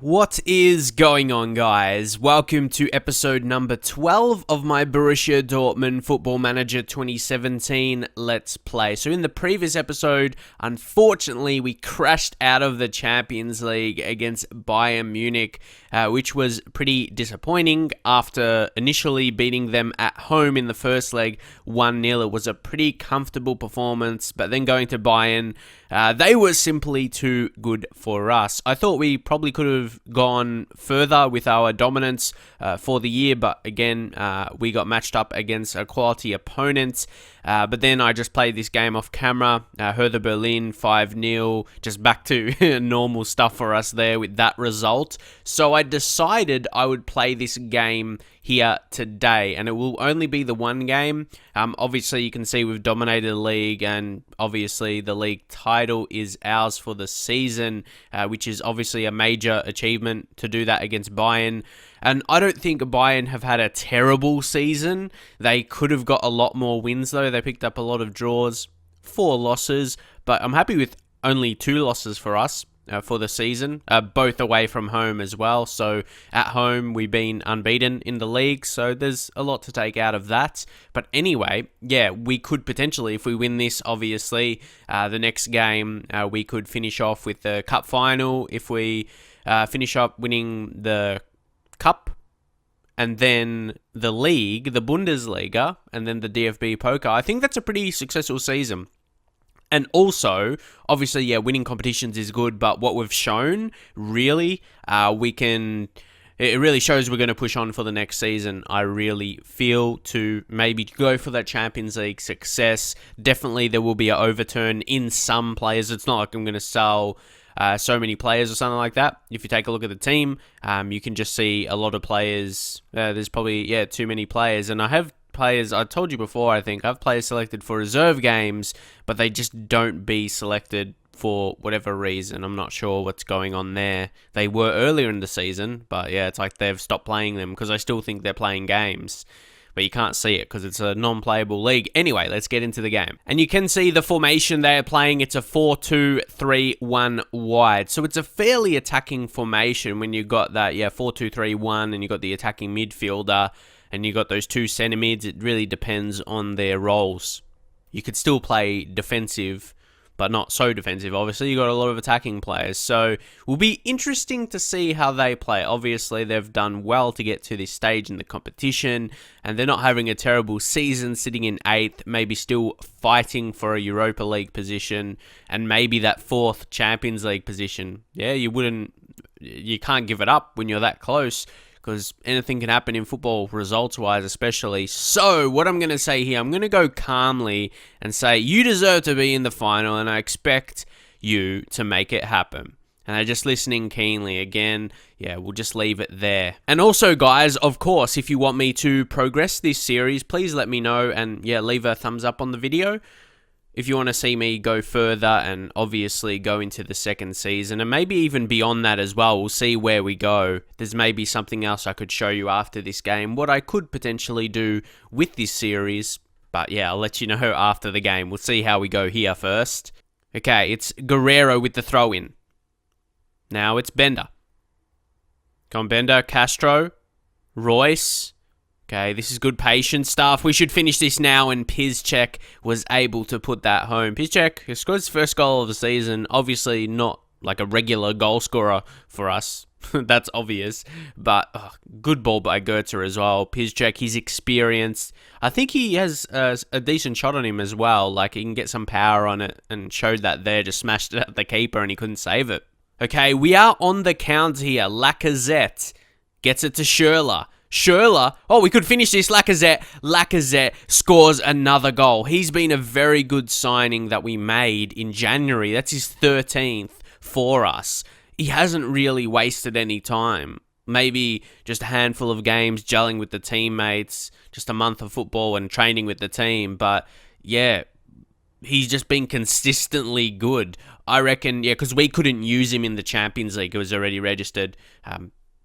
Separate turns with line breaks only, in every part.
What is going on, guys? Welcome to episode number 12 of my Borussia Dortmund Football Manager 2017 Let's Play. So in the previous episode, unfortunately, we crashed out of the Champions League against Bayern Munich, which was pretty disappointing after initially beating them at home in the first leg 1-0. It was a pretty comfortable performance, but then going to Bayern, they were simply too good for us. I thought we probably could have gone further with our dominance for the year, but again, we got matched up against a quality opponent. But then I just played this game off camera, Hertha Berlin 5-0, just back to normal stuff for us there with that result. So I decided I would play this game here today, and it will only be the one game. Obviously, you can see we've dominated the league, and obviously the league title is ours for the season, which is obviously a major achievement to do that against Bayern. And I don't think Bayern have had a terrible season. They could have got a lot more wins, though. They picked up a lot of draws, 4 losses, but I'm happy with only 2 losses for us for the season, both away from home as well. So at home, we've been unbeaten in the league, so there's a lot to take out of that. But anyway, yeah, we could potentially, if we win this, obviously, the next game, we could finish off with the cup final. If we finish up winning the Cup, and then the league, the Bundesliga, and then the DFB-Pokal. I think that's a pretty successful season. And also, obviously, yeah, winning competitions is good, but what we've shown, really, it really shows we're going to push on for the next season. I really feel to maybe go for that Champions League success. Definitely there will be an overturn in some players. It's not like I'm going to sell so many players or something like that. If you take a look at the team, you can just see a lot of players. There's probably, too many players. And I have players, I told you before, I think, I have players selected for reserve games, but they just don't be selected for whatever reason. I'm not sure what's going on there. They were earlier in the season, but yeah, it's like they've stopped playing them because I still think they're playing games. But you can't see it because it's a non-playable league. Anyway, let's get into the game. And you can see the formation they're playing. It's a 4-2-3-1 wide. So it's a fairly attacking formation when you got that, 4-2-3-1, and you got the attacking midfielder, and you got those 2 centre mids. It really depends on their roles. You could still play defensive, but not so defensive. Obviously, you got a lot of attacking players. So it will be interesting to see how they play. Obviously, they've done well to get to this stage in the competition, and they're not having a terrible season, sitting in 8th, maybe still fighting for a Europa League position, and maybe that 4th Champions League position. Yeah, you can't give it up when you're that close, because anything can happen in football, results-wise especially. So, what I'm going to say here, I'm going to go calmly and say, you deserve to be in the final, and I expect you to make it happen. And I'm just listening keenly again. Yeah, we'll just leave it there. And also, guys, of course, if you want me to progress this series, please let me know, and leave a thumbs up on the video. If you want to see me go further and obviously go into the second season and maybe even beyond that as well, we'll see where we go. There's maybe something else I could show you after this game, what I could potentially do with this series. But yeah, I'll let you know after the game. We'll see how we go here first. Okay, it's Guerrero with the throw-in. Now it's Bender. Come on, Bender, Castro, Royce. Okay, this is good patience stuff. We should finish this now, and Piszczek was able to put that home. Piszczek scored his first goal of the season. Obviously not like a regular goal scorer for us. That's obvious. But good ball by Goetze as well. Piszczek, he's experienced. I think he has a decent shot on him as well. Like, he can get some power on it, and showed that there. Just smashed it at the keeper, and he couldn't save it. Okay, we are on the count here. Lacazette gets it to Schürrle. Schürrle, we could finish this. Lacazette scores another goal. He's been a very good signing that we made in January. That's his 13th for us. He hasn't really wasted any time. Maybe just a handful of games gelling with the teammates, just a month of football and training with the team. But yeah, he's just been consistently good. I reckon, because we couldn't use him in the Champions League. It was already registered.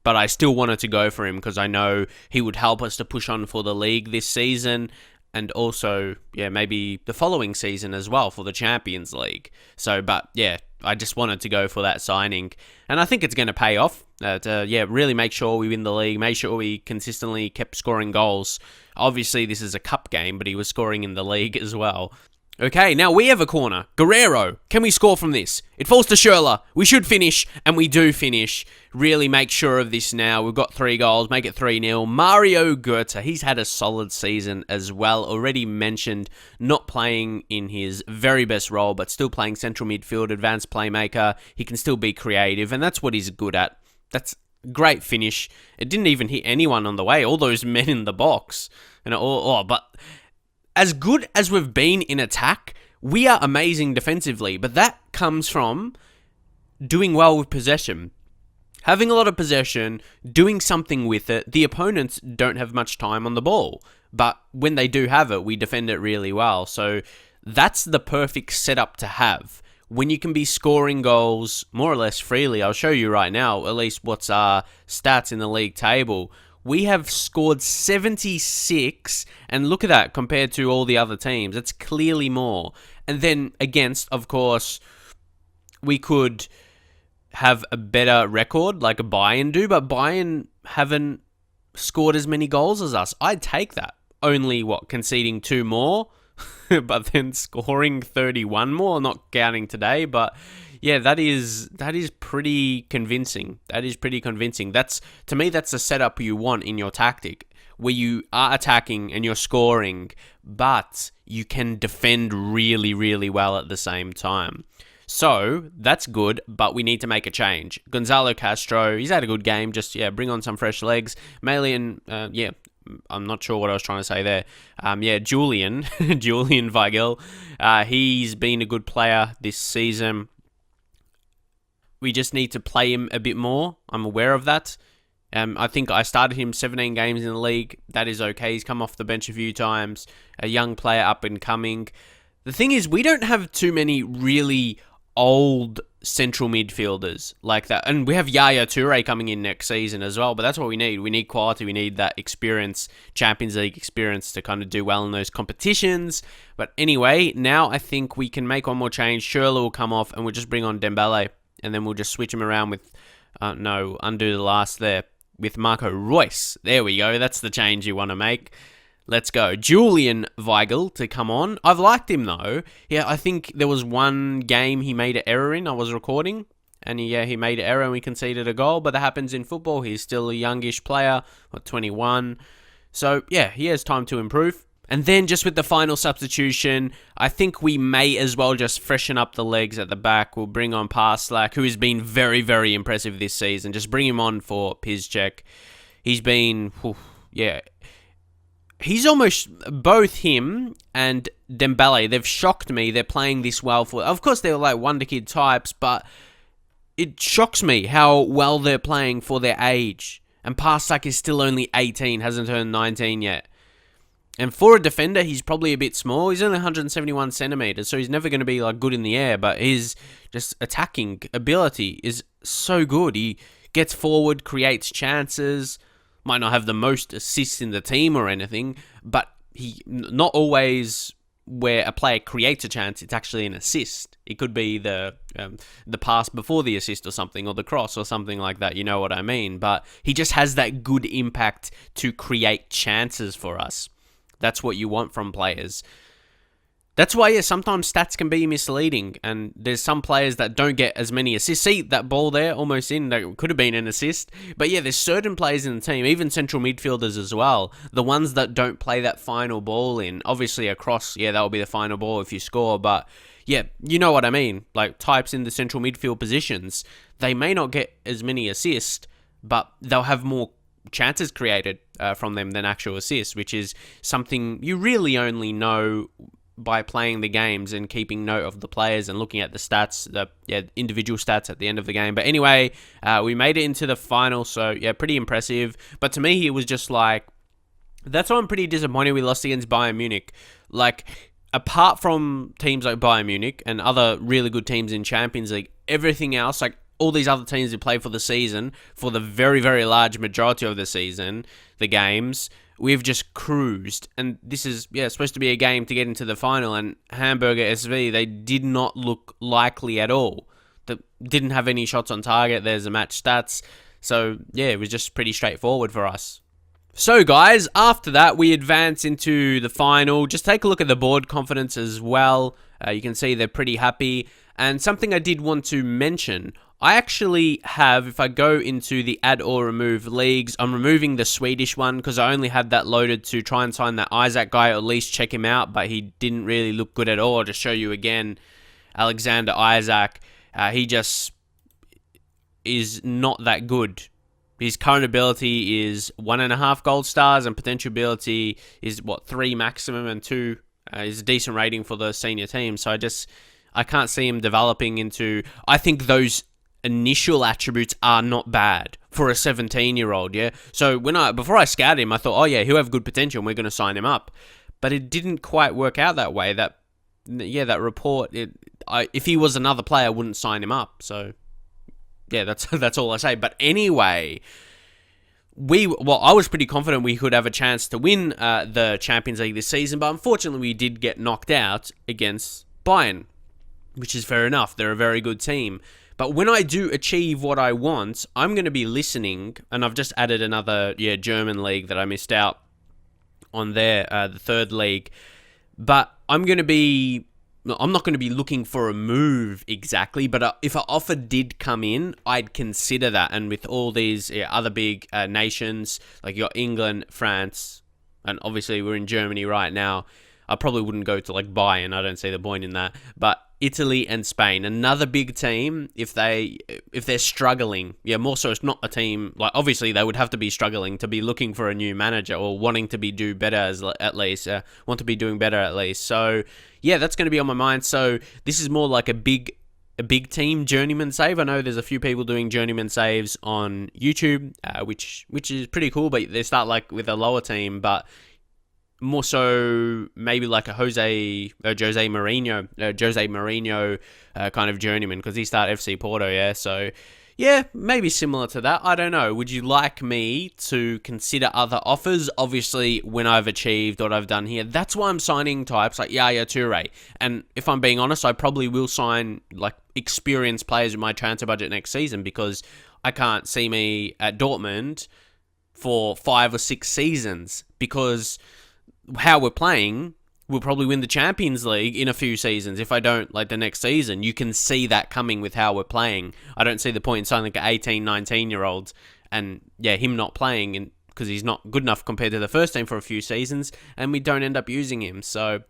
But I still wanted to go for him because I know he would help us to push on for the league this season. and also, yeah, maybe the following season as well for the Champions League. So, but yeah, I just wanted to go for that signing, and I think it's going to pay off. To really make sure we win the league, make sure we consistently kept scoring goals. Obviously, this is a cup game, but he was scoring in the league as well. Okay, now we have a corner. Guerrero, can we score from this? It falls to Schürrle. We should finish, and we do finish. Really make sure of this now. We've got 3 goals, make it 3-0. Mario Götze, he's had a solid season as well. Already mentioned, not playing in his very best role, but still playing central midfield, advanced playmaker. He can still be creative, and that's what he's good at. That's great finish. It didn't even hit anyone on the way. All those men in the box. But as good as we've been in attack, we are amazing defensively. But that comes from doing well with possession. Having a lot of possession, doing something with it. The opponents don't have much time on the ball. But when they do have it, we defend it really well. So that's the perfect setup to have. When you can be scoring goals more or less freely. I'll show you right now, at least what's our stats in the league table. We have scored 76, and look at that compared to all the other teams. It's clearly more. And then against, of course, we could have a better record like Bayern do, but Bayern haven't scored as many goals as us. I'd take that. Only, conceding 2 more? But then scoring 31 more, not counting today. But yeah, that is pretty convincing. That is pretty convincing. To me, that's the setup you want in your tactic, where you are attacking and you're scoring, but you can defend really, really well at the same time. So that's good, but we need to make a change. Gonzalo Castro, he's had a good game. Just bring on some fresh legs. Malian, I'm not sure what I was trying to say there. Julian Weigl, he's been a good player this season. We just need to play him a bit more. I'm aware of that. I think I started him 17 games in the league. That is okay. He's come off the bench a few times. A young player up and coming. The thing is, we don't have too many really old central midfielders like that. And we have Yaya Toure coming in next season as well, but that's what we need. We need quality. We need that experience, Champions League experience, to kind of do well in those competitions. But anyway, now I think we can make one more change. Schürrle will come off and we'll just bring on Dembele, and then we'll just switch him around with, undo the last there, with Marco Reus. There we go. That's the change you want to make. Let's go. Julian Weigl to come on. I've liked him though. Yeah, I think there was one game he made an error in. I was recording, and he made an error and we conceded a goal, but that happens in football. He's still a youngish player, 21. So yeah, he has time to improve. And then just with the final substitution, I think we may as well just freshen up the legs at the back. We'll bring on Parslak, who has been very, very impressive this season. Just bring him on for Piszczek. He's been, he's almost, both him and Dembele, they've shocked me. They're playing this well for, of course they're like wonderkid types, but it shocks me how well they're playing for their age. And Parslak is still only 18, hasn't turned 19 yet. And for a defender, he's probably a bit small. He's only 171 centimeters, so he's never going to be like good in the air, but his just attacking ability is so good. He gets forward, creates chances, might not have the most assists in the team or anything, but he not always where a player creates a chance, it's actually an assist. It could be the pass before the assist or something, or the cross or something like that. You know what I mean? But he just has that good impact to create chances for us. That's what you want from players. That's why, sometimes stats can be misleading, and there's some players that don't get as many assists. See, that ball there, almost in, that could have been an assist. But yeah, there's certain players in the team, even central midfielders as well, the ones that don't play that final ball in. Obviously, a cross, that will be the final ball if you score, but yeah, you know what I mean. Like, types in the central midfield positions, they may not get as many assists, but they'll have more chances created from them than actual assists, which is something you really only know by playing the games and keeping note of the players and looking at the stats, the individual stats at the end of the game. But anyway, we made it into the final, so pretty impressive. But to me, it was just like, that's why I'm pretty disappointed we lost against Bayern Munich. Like, apart from teams like Bayern Munich and other really good teams in Champions League, everything else, like all these other teams who play for the season, for the very, very large majority of the season, the games, we've just cruised. And this is, supposed to be a game to get into the final. And Hamburger SV, they did not look likely at all. They didn't have any shots on target. There's the match stats. So, it was just pretty straightforward for us. So, guys, after that, we advance into the final. Just take a look at the board confidence as well. You can see they're pretty happy. And something I did want to mention, I actually have, if I go into the add or remove leagues, I'm removing the Swedish one because I only had that loaded to try and sign that Isaac guy, or at least check him out, but he didn't really look good at all. I'll just show you again, Alexander Isaac. He just is not that good. His current ability is 1.5 gold stars, and potential ability is 3 maximum, and 2 is a decent rating for the senior team. So I can't see him developing into. I think those initial attributes are not bad for a 17-year-old. Yeah. So before I scouted him, I thought, he'll have good potential, and we're going to sign him up. But it didn't quite work out that way. That report. If he was another player, I wouldn't sign him up. So. Yeah, that's all I say. But anyway, I was pretty confident we could have a chance to win the Champions League this season, but unfortunately we did get knocked out against Bayern, which is fair enough. They're a very good team. But when I do achieve what I want, I'm going to be listening, and I've just added another German league that I missed out on there, the third league. But I'm not going to be looking for a move exactly, but if an offer did come in, I'd consider that. And with all these other big nations, like your England, France, and obviously we're in Germany right now, I probably wouldn't go to like Bayern. I don't see the point in that. But Italy and Spain, another big team, if they're struggling, more so it's not a team, like obviously they would have to be struggling to be looking for a new manager or wanting to be doing better at least. So that's going to be on my mind. So this is more like a big team journeyman save. I know there's a few people doing journeyman saves on YouTube, which is pretty cool, but they start like with a lower team, but more so maybe like a Jose Mourinho kind of journeyman, because he started FC Porto, So maybe similar to that. I don't know. Would you like me to consider other offers? Obviously, when I've achieved what I've done here, that's why I'm signing types like Yaya Toure. And if I'm being honest, I probably will sign like experienced players with my transfer budget next season, because I can't see me at Dortmund for 5 or 6 seasons, because how we're playing, we'll probably win the Champions League in a few seasons. If I don't, like the next season, you can see that coming with how we're playing. I don't see the point in signing like an 18, 19-year-old and, him not playing because he's not good enough compared to the first team for a few seasons, and we don't end up using him. So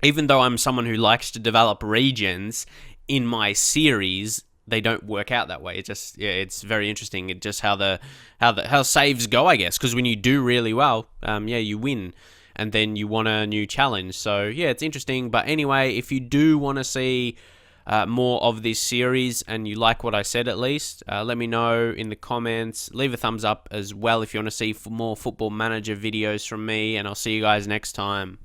even though I'm someone who likes to develop regions in my series, they don't work out that way. It just, it's very interesting. It's just how saves go, I guess, because when you do really well, you win. And then you want a new challenge. So, it's interesting. But anyway, if you do want to see more of this series and you like what I said at least, let me know in the comments. Leave a thumbs up as well if you want to see more Football Manager videos from me. And I'll see you guys next time.